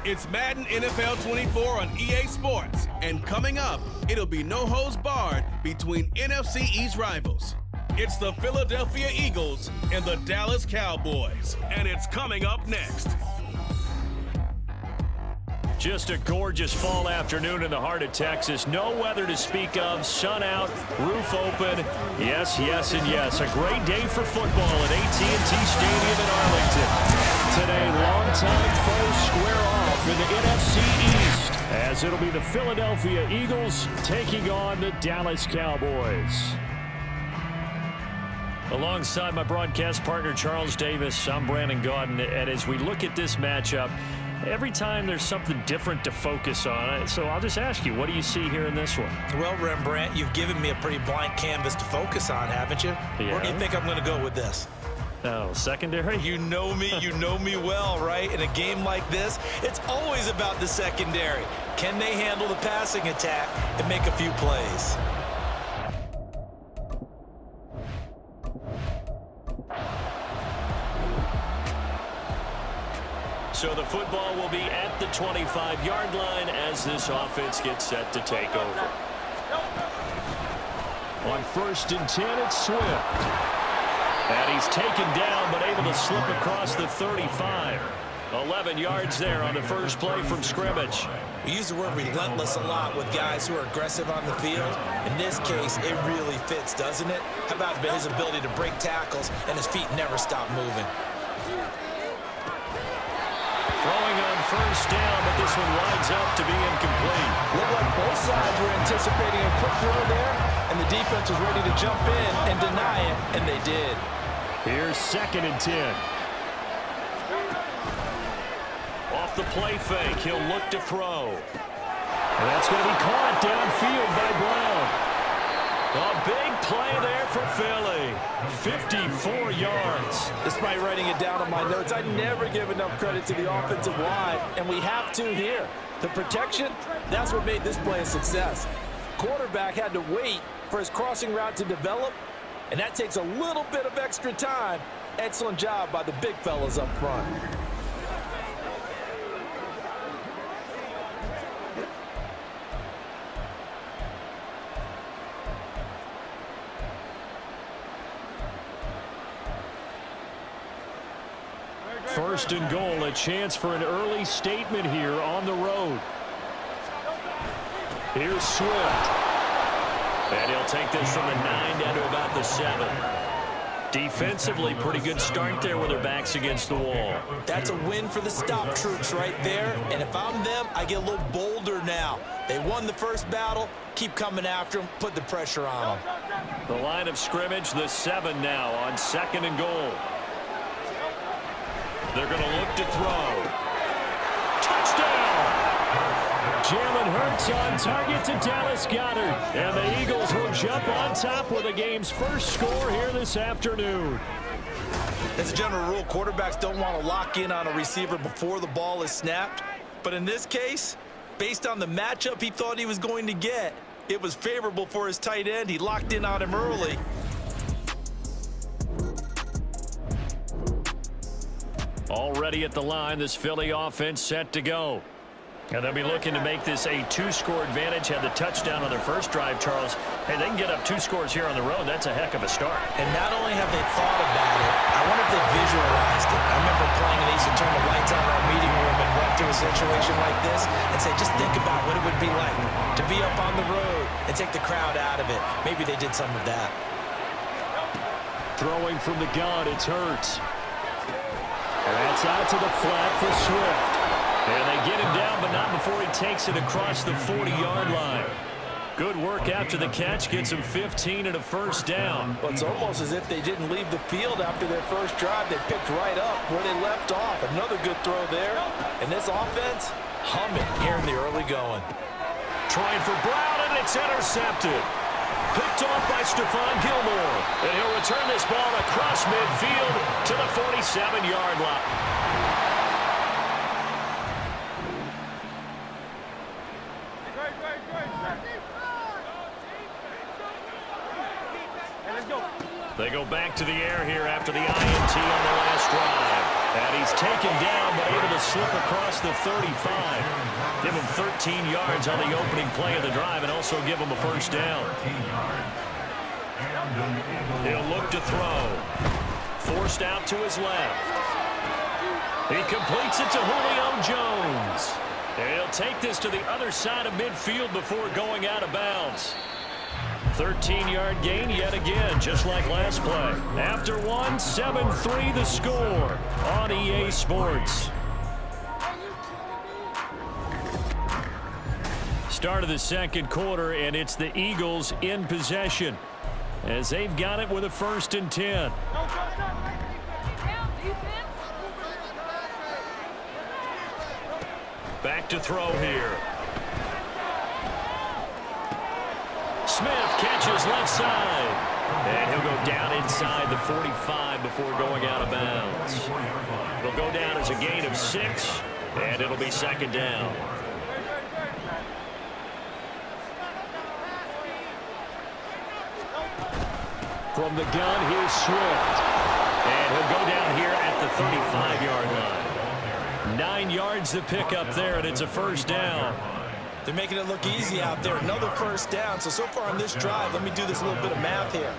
It's Madden NFL 24 on EA Sports. And coming up, it'll be no holds barred between NFC East rivals. It's the Philadelphia Eagles and the Dallas Cowboys. And it's coming up next. Just a gorgeous fall afternoon in the heart of Texas. No weather to speak of. Sun out, roof open. Yes, yes, and yes. A great day for football at AT&T Stadium in Arlington. Today, longtime foes square off in the NFC East, as it'll be the Philadelphia Eagles taking on the Dallas Cowboys. Alongside my broadcast partner, Charles Davis, I'm Brandon Gaudin, and as we look at this matchup, every time there's something different to focus on. So I'll just ask you, what do you see here in this one? Well, Rembrandt, you've given me a pretty blank canvas to focus on, haven't you? Yeah. Where do you think I'm going to go with this? Oh, secondary? You know me well, right? In a game like this, it's always about the secondary. Can they handle the passing attack and make a few plays? So the football will be at the 25-yard line as this offense gets set to take over. On 1st and 10, it's Swift. And he's taken down, but able to slip across the 35. 11 yards there on the first play from scrimmage. We use the word relentless a lot with guys who are aggressive on the field. In this case, it really fits, doesn't it? How about his ability to break tackles and his feet never stop moving? Throwing on 1st down, but this one winds up to be incomplete. Looked like both sides were anticipating a quick throw there, and the defense was ready to jump in and deny it, and they did. Here's 2nd and 10. Off the play fake, he'll look to throw. And that's going to be caught downfield by Brown. A big play there for Philly. 54 yards. Despite writing it down on my notes, I never give enough credit to the offensive line, and we have to here. The protection, that's what made this play a success. Quarterback had to wait for his crossing route to develop, and that takes a little bit of extra time. Excellent job by the big fellas up front. First and goal, a chance for an early statement here on the road. Here's Swift. And he'll take this from the 9 down to about the 7. Defensively, pretty good start there with their backs against the wall. That's a win for the stop troops right there. And if I'm them, I get a little bolder now. They won the first battle. Keep coming after them. Put the pressure on them. The line of scrimmage, the 7 now on 2nd and goal. They're going to look to throw. Touchdown! Jalen Hurts on target to Dallas Goedert. And the Eagles will jump on top with the game's first score here this afternoon. As a general rule, quarterbacks don't want to lock in on a receiver before the ball is snapped. But in this case, based on the matchup he thought he was going to get, it was favorable for his tight end. He locked in on him early. Already at the line, this Philly offense set to go. And they'll be looking to make this a 2-score advantage. Had the touchdown on their first drive, Charles. Hey, they can get up 2 scores here on the road. That's a heck of a start. And not only have they thought about it, I wonder if they visualized it. I remember playing, and they used to turn the lights on in our meeting room and run through a situation like this and say, just think about what it would be like to be up on the road and take the crowd out of it. Maybe they did some of that. Throwing from the gun, it's Hurts. And that's out to the flat for Swift. And they get him down, but not before he takes it across the 40-yard line. Good work after the catch. Gets him 15 and a first down. Well, it's almost as if they didn't leave the field after their first drive. They picked right up where they left off. Another good throw there. And this offense, humming here in the early going. Trying for Brown, and it's intercepted. Picked off by Stephon Gilmore. And he'll return this ball across midfield to the 47-yard line. They go back to the air here after the INT on the last drive. And he's taken down, but able to slip across the 35. Give him 13 yards on the opening play of the drive and also give him a first down. He'll look to throw. Forced out to his left. He completes it to Julio Jones. He'll take this to the other side of midfield before going out of bounds. 13-yard gain yet again, just like last play. After one, 7-3 the score on EA Sports. Start of the second quarter, and it's the Eagles in possession as they've got it with a 1st and 10. Back to throw here. Smith catches left side. And he'll go down inside the 45 before going out of bounds. It'll go down as a gain of 6, and it'll be 2nd down. From the gun, here's Swift. And he'll go down here at the 35-yard line. 9 yards to pick up there, and it's a 1st down. They're making it look easy out there. Another 1st down. So far on this drive, let me do this little bit of math here.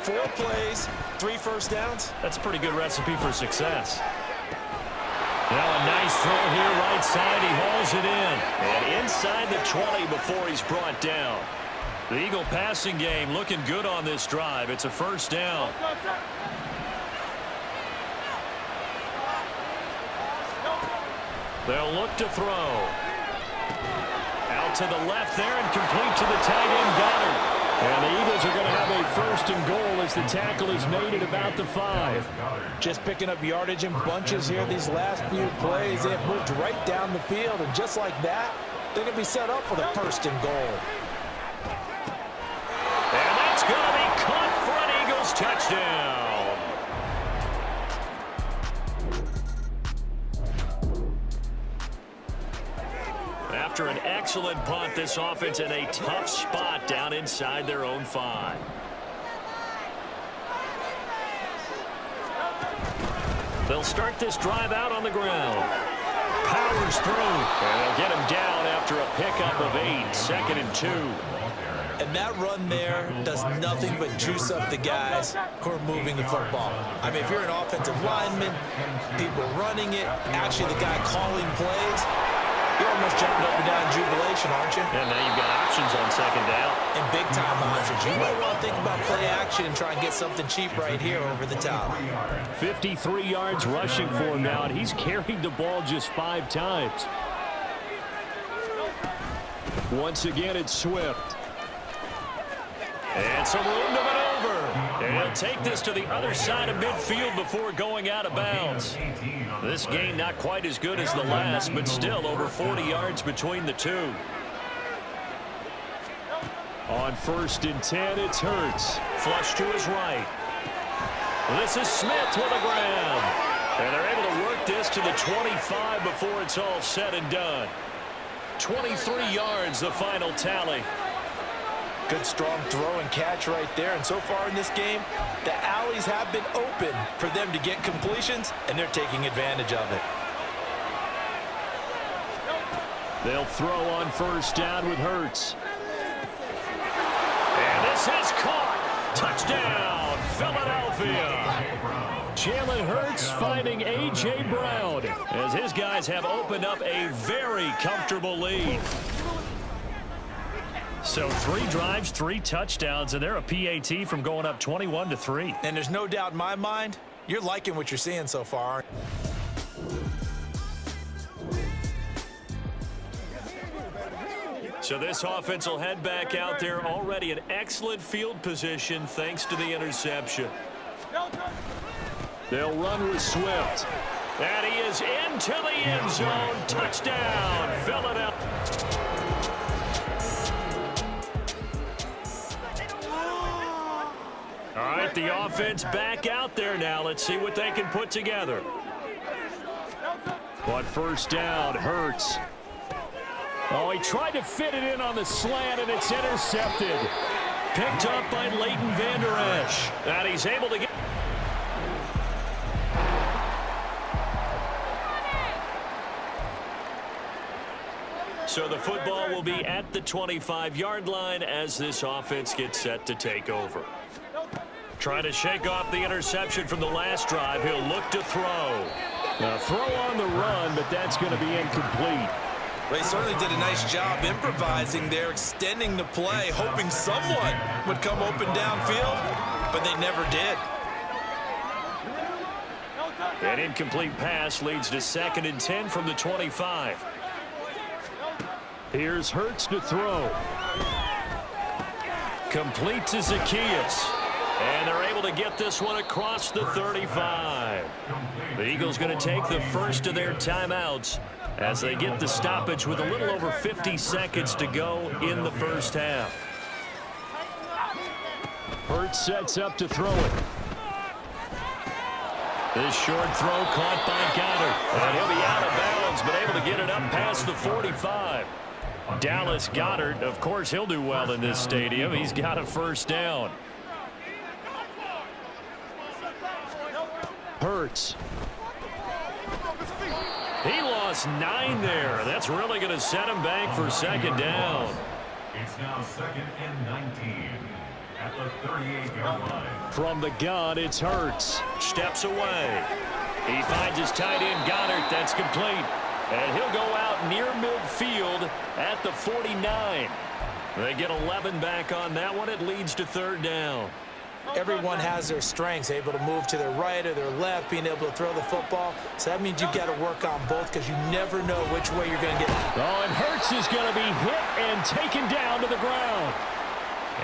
4 plays, 3 1st downs. That's a pretty good recipe for success. Now a nice throw here, right side. He hauls it in. And inside the 20 before he's brought down. The Eagle passing game looking good on this drive. It's a 1st down. They'll look to throw. Out to the left there and complete to the tight end Goddard. And the Eagles are going to have a 1st and goal as the tackle is made at about the 5. Just picking up yardage in bunches here these last few plays. They have moved right down the field, and just like that, they're going to be set up with a 1st and goal. And that's going to be caught for an Eagles touchdown. After an excellent punt, this offense in a tough spot down inside their own 5. They'll start this drive out on the ground. Powers through, and they'll get him down after a pickup of 8, 2nd and 2. And that run there does nothing but juice up the guys who are moving the football. I mean, if you're an offensive lineman, people running it, actually the guy calling plays, you're almost jumping up and down in jubilation, aren't you? And now you've got options on 2nd down. And big-time options. You might want to think about play action and try and get something cheap right here over the top. 53 yards rushing for him now, and he's carried the ball just 5 times. Once again, it's Swift. And some room to maneuver. And he'll take this to the other side of midfield before going out of bounds. This gain not quite as good as the last, but still over 40 yards between the two. On 1st and 10, it's Hurts. Flush to his right. This is Smith with a grab. And they're able to work this to the 25 before it's all said and done. 23 yards, the final tally. Good strong throw and catch right there. And so far in this game, the alleys have been open for them to get completions, and they're taking advantage of it. They'll throw on 1st down with Hurts. And this is caught. Touchdown, Philadelphia. Jalen Hurts finding A.J. Brown as his guys have opened up a very comfortable lead. So 3 drives, 3 touchdowns, and they're a PAT from going up 21-3. And there's no doubt in my mind, you're liking what you're seeing so far. So this offense will head back out there, already in excellent field position thanks to the interception. They'll run with Swift. And he is into the end zone. Touchdown, Philadelphia. All right, the offense back out there now. Let's see what they can put together. On 1st down, Hurts. Oh, he tried to fit it in on the slant, and it's intercepted. Picked up by Leighton Vander Esch. And he's able to get... So the football will be at the 25-yard line as this offense gets set to take over. Trying to shake off the interception from the last drive. He'll look to throw. A throw on the run, but that's going to be incomplete. They certainly did a nice job improvising there, extending the play, hoping someone would come open downfield, but they never did. An incomplete pass leads to 2nd and 10 from the 25. Here's Hurts to throw. Complete to Zacchaeus. And they're able to get this one across the 35. The Eagles going to take the first of their timeouts as they get the stoppage with a little over 50 seconds to go in the first half. Hurts sets up to throw it. This short throw caught by Goddard. And he'll be out of bounds, but able to get it up past the 45. Dallas Goedert, of course, he'll do well in this stadium. He's got a first down. Hurts. He lost 9 there. That's really going to set him back for 2nd down. It's now 2nd and 19 at the 38-yard line. From the gun, it's Hurts. Steps away. He finds his tight end Goddard. That's complete. And he'll go out near midfield at the 49. They get 11 back on that one. It leads to 3rd down. Everyone has their strengths, able to move to their right or their left, being able to throw the football. So that means you've got to work on both because you never know which way you're going to get. Oh, and Hurts is going to be hit and taken down to the ground.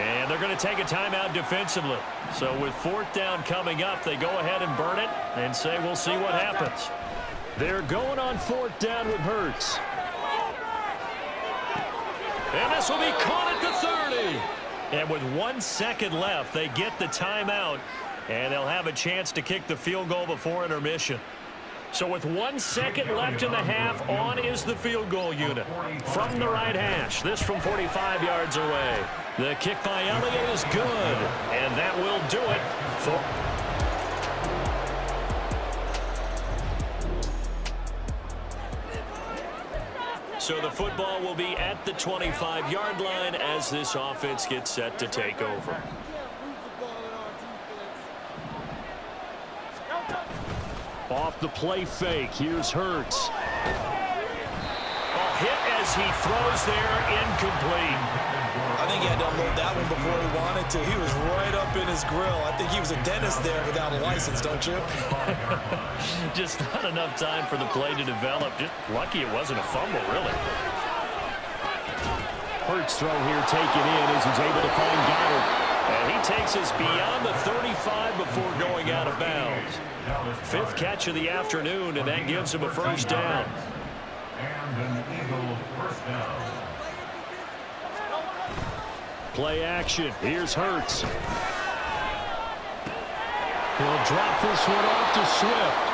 And they're going to take a timeout defensively. So with 4th down coming up, they go ahead and burn it and say we'll see what happens. They're going on 4th down with Hurts. And this will be caught at the 30. And with 1 second left, they get the timeout, and they'll have a chance to kick the field goal before intermission. So with 1 second left in the half, on is the field goal unit. From the right hash, this from 45 yards away. The kick by Elliott is good, and that will do it for... So the football will be at the 25-yard line as this offense gets set to take over. Off the play fake, here's Hurts. Hit as he throws there, incomplete. I think he had to unload that one before he wanted to. He was right up in his grill. I think he was a dentist there without a license, don't you? Just not enough time for the play to develop. Just lucky it wasn't a fumble, really. Hurts throw here taken in as he's able to find Goddard. And he takes us beyond the 35 before going out of bounds. 5th catch of the afternoon, and that gives him a first down. And an Eagle first down. Play action. Here's Hurts. He'll drop this one off to Swift.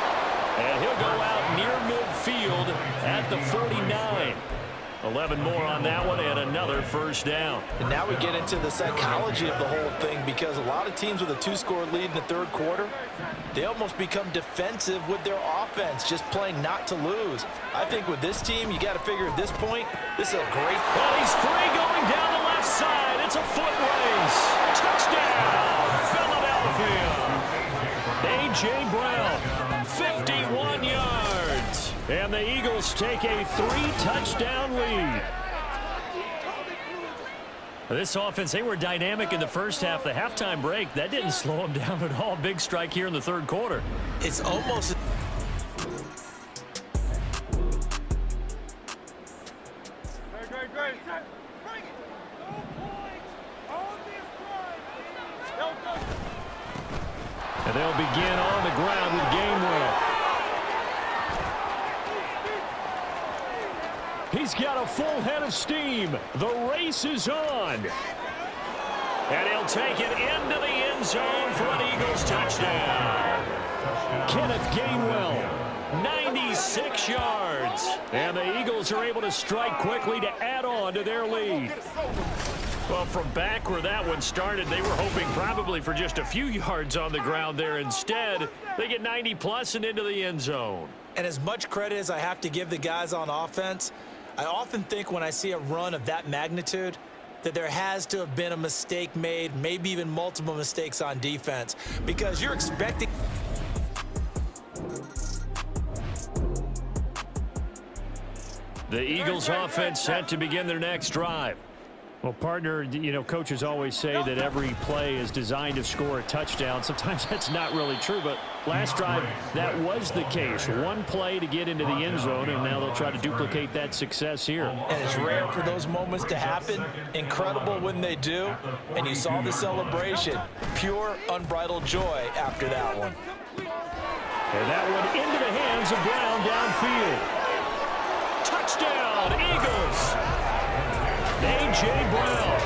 And he'll go out near midfield at the 49. 11 more on that one and another first down. And now we get into the psychology of the whole thing because a lot of teams with a 2-score lead in the 3rd quarter, they almost become defensive with their offense, just playing not to lose. I think with this team, you got to figure at this point, this is a great... Well, he's free going down the left side. It's a foot race. Touchdown, Philadelphia. A.J. Brown, 51 yards. And the Eagles take a 3-touchdown lead. This offense, they were dynamic in the first half. The halftime break, that didn't slow them down at all. Big strike here in the 3rd quarter. It's almost... And they'll begin on the ground with Gainwell. He's got a full head of steam. The race is on. And he'll take it into the end zone for an Eagles touchdown. Kenneth Gainwell. 96 yards. And the Eagles are able to strike quickly to add on to their lead. Well, from back where that one started, they were hoping probably for just a few yards on the ground there. Instead, they get 90+ and into the end zone. And as much credit as I have to give the guys on offense, I often think when I see a run of that magnitude that there has to have been a mistake made, maybe even multiple mistakes on defense, because you're expecting... The Eagles offense set to begin their next drive. Well, partner, you know, coaches always say that every play is designed to score a touchdown. Sometimes that's not really true, but last drive, that was the case. One play to get into the end zone, and now they'll try to duplicate that success here. And it's rare for those moments to happen. Incredible when they do. And you saw the celebration. Pure, unbridled joy after that one. And that one into the hands of Brown downfield. Touchdown, Eagles! A.J. Brown,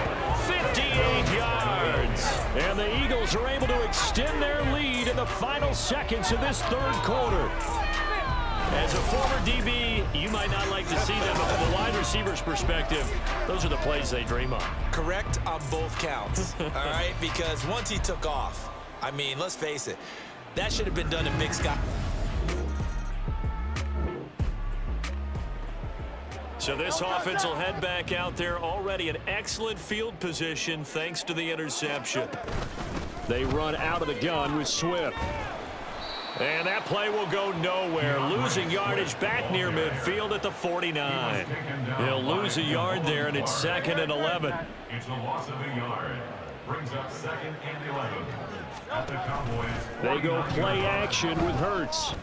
58 yards. And the Eagles are able to extend their lead in the final seconds of this third quarter. As a former DB, you might not like to see them, but from the wide receiver's perspective, those are the plays they dream of. Correct on both counts, all right? Because once he took off, I mean, let's face it, that should have been done in Big Sky. So this offense will head back out there, already in excellent field position thanks to the interception. They run out of the gun with Swift. And that play will go nowhere. Losing yardage back near midfield at the 49. He'll lose a yard there, and it's 2nd and 11. It's a loss of a yard. Brings up 2nd and 11. At the Cowboys. They go play action with Hurts.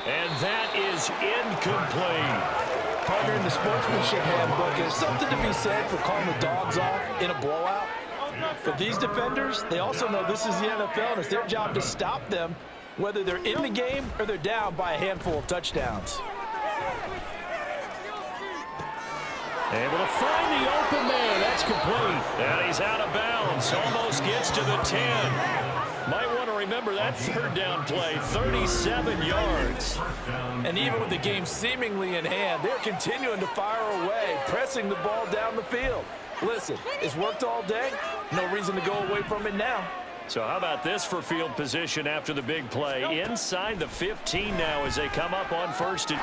And that is incomplete. Partner, in the sportsmanship handbook, there's something to be said for calling the dogs off in a blowout. But these defenders, they also know this is the NFL, and it's their job to stop them, whether they're in the game or they're down by a handful of touchdowns. Able to find the open man. That's complete. And he's out of bounds. Almost gets to the 10. Might want to remember that third down play, 37 yards. And even with the game seemingly in hand, they're continuing to fire away, pressing the ball down the field. Listen, it's worked all day. No reason to go away from it now. So how about this for field position after the big play? Inside the 15 now as they come up on first. And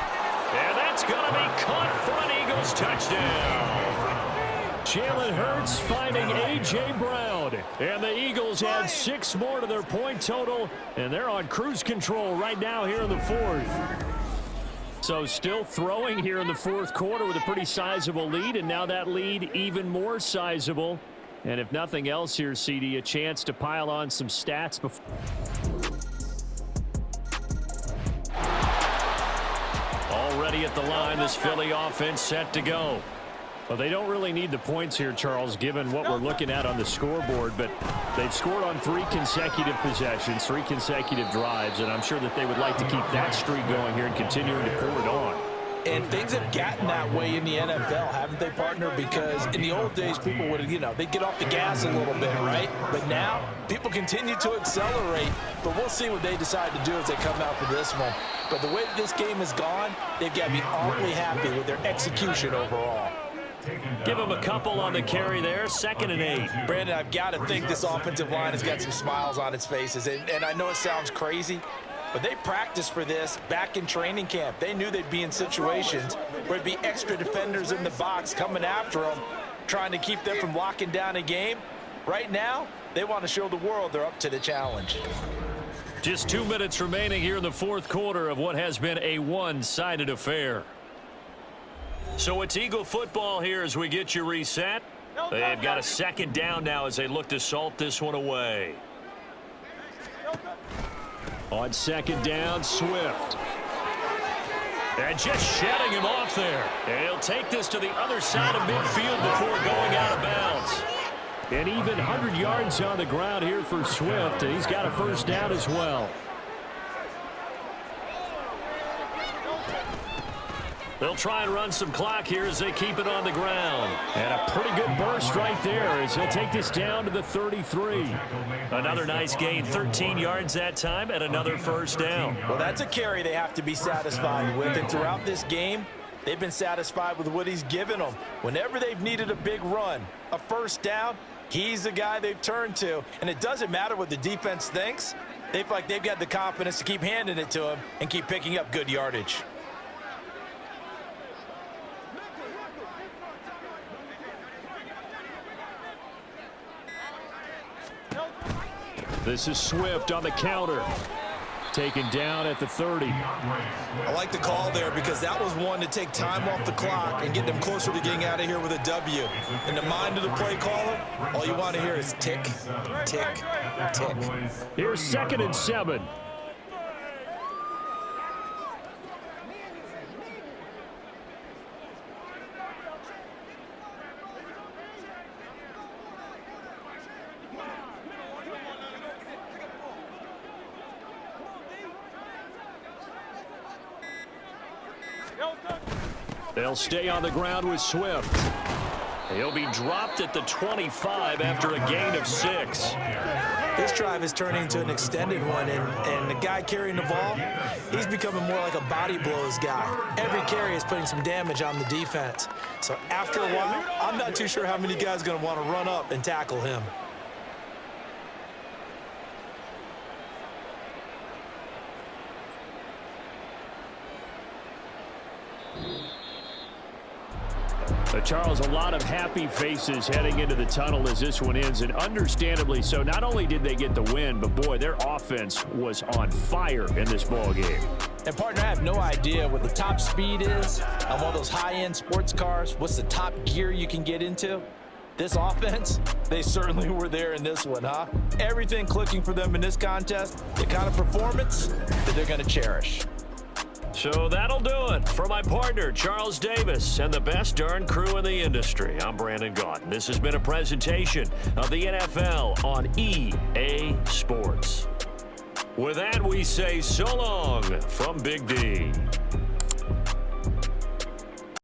that's going to be caught for an Eagles touchdown. Jalen Hurts finding A.J. Brown. And the Eagles add 6 more to their point total. And they're on cruise control right now here in the 4th. So still throwing here in the 4th quarter with a pretty sizable lead. And now that lead even more sizable. And if nothing else here, CD, a chance to pile on some stats before. Already at the line, this Philly offense set to go. Well, they don't really need the points here, Charles, given what we're looking at on the scoreboard. But they've scored on 3 consecutive possessions, 3 consecutive drives. And I'm sure that they would like to keep that streak going here and continuing to pour it on. And things have gotten that way in the NFL, haven't they, partner? Because in the old days, people would, they'd get off the gas a little bit, right? But now, people continue to accelerate. But we'll see what they decide to do as they come out for this one. But the way that this game has gone, they've got to be awfully happy with their execution overall. Give him a couple on the carry there, 2nd and 8. Brandon, I've got to think this offensive line has got some smiles on its faces. And I know it sounds crazy, but they practiced for this back in training camp. They knew they'd be in situations where there'd be extra defenders in the box coming after them, trying to keep them from locking down a game. Right now, they want to show the world they're up to the challenge. Just 2 minutes remaining here in the 4th quarter of what has been a one-sided affair. So it's Eagle football here as we get you reset. They've got a 2nd down now as they look to salt this one away. On 2nd down, Swift. And just shedding him off there. And he'll take this to the other side of midfield before going out of bounds. And even 100 yards on the ground here for Swift. And he's got a 1st down as well. They'll try and run some clock here as they keep it on the ground. And a pretty good burst right there as they'll take this down to the 33. Another nice gain, 13 yards that time, and another 1st down. Well, that's a carry they have to be satisfied with. And throughout this game, they've been satisfied with what he's given them. Whenever they've needed a big run, a 1st down, he's the guy they've turned to. And it doesn't matter what the defense thinks. They feel like they've got the confidence to keep handing it to him and keep picking up good yardage. This is Swift on the counter. Taken down at the 30. I like the call there because that was one to take time off the clock and get them closer to getting out of here with a W. In the mind of the play caller, all you want to hear is tick, tick, tick. Here's 2nd and 7. They'll stay on the ground with Swift. He'll be dropped at the 25 after a gain of 6. This drive is turning into an extended one, and the guy carrying the ball, he's becoming more like a body blows guy. Every carry is putting some damage on the defense. So after a while, I'm not too sure how many guys are going to want to run up and tackle him. Charles, a lot of happy faces heading into the tunnel as this one ends, and understandably so. Not only did they get the win, but boy, their offense was on fire in this ball game. And partner, I have no idea what the top speed is on one of those high-end sports cars. What's the top gear you can get into? This offense, they certainly were there in this one, huh? Everything clicking for them in this contest, the kind of performance that they're going to cherish. So that'll do it for my partner, Charles Davis, and the best darn crew in the industry. I'm Brandon Gaudin. This has been a presentation of the NFL on EA Sports. With that, we say so long from Big D.